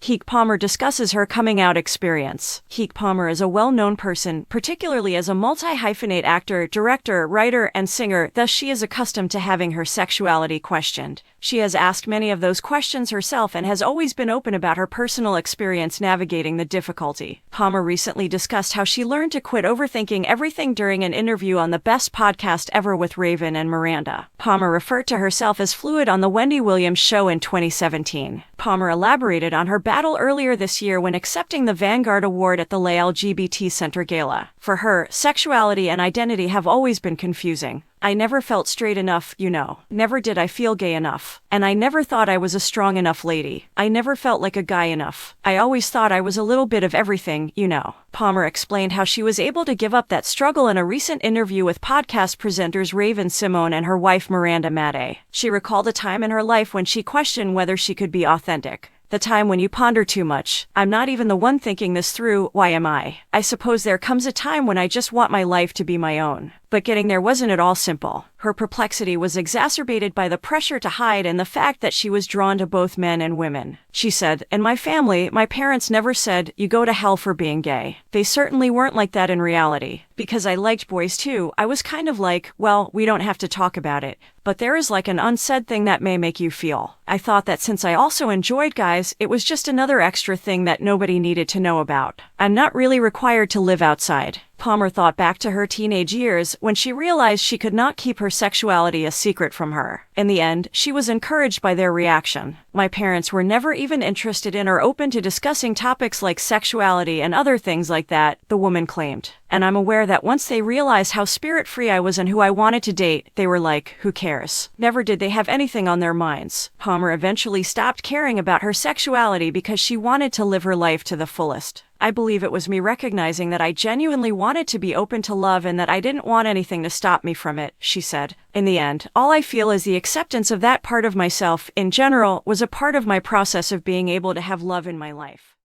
Keke Palmer discusses her coming out experience. Keke Palmer is a well-known person, particularly as a multi-hyphenate actor, director, writer, and singer, thus she is accustomed to having her sexuality questioned. She has asked many of those questions herself and has always been open about her personal experience navigating the difficulty. Palmer recently discussed how she learned to quit overthinking everything during an interview on the Best Podcast Ever with Raven and Miranda. Palmer referred to herself as fluid on the Wendy Williams show in 2017. Palmer elaborated on her battle earlier this year when accepting the Vanguard Award at the Le LGBT Center Gala. For her, sexuality and identity have always been confusing. I never felt straight enough, Never did I feel gay enough. And I never thought I was a strong enough lady. I never felt like a guy enough. I always thought I was a little bit of everything, Palmer explained how she was able to give up that struggle in a recent interview with podcast presenters Raven Simone and her wife Miranda Mattei. She recalled a time in her life when she questioned whether she could be authentic. The time when you ponder too much. I'm not even the one thinking this through, why am I? I suppose there comes a time when I just want my life to be my own. But getting there wasn't at all simple. Her perplexity was exacerbated by the pressure to hide and the fact that she was drawn to both men and women. She said, "In my family, my parents never said, you go to hell for being gay. They certainly weren't like that in reality. Because I liked boys too, I was kind of like, well, we don't have to talk about it. But there is like an unsaid thing that may make you feel. I thought that since I also enjoyed guys, it was just another extra thing that nobody needed to know about. I'm not really required to live outside." Palmer thought back to her teenage years when she realized she could not keep her sexuality a secret from her. In the end, she was encouraged by their reaction. "My parents were never even interested in or open to discussing topics like sexuality and other things like that," the woman claimed. "And I'm aware that once they realized how spirit-free I was and who I wanted to date, they were like, who cares? Never did they have anything on their minds." Palmer eventually stopped caring about her sexuality because she wanted to live her life to the fullest. "I believe it was me recognizing that I genuinely wanted to be open to love and that I didn't want anything to stop me from it," she said. "In the end, all I feel is the acceptance of that part of myself, in general, was a part of my process of being able to have love in my life."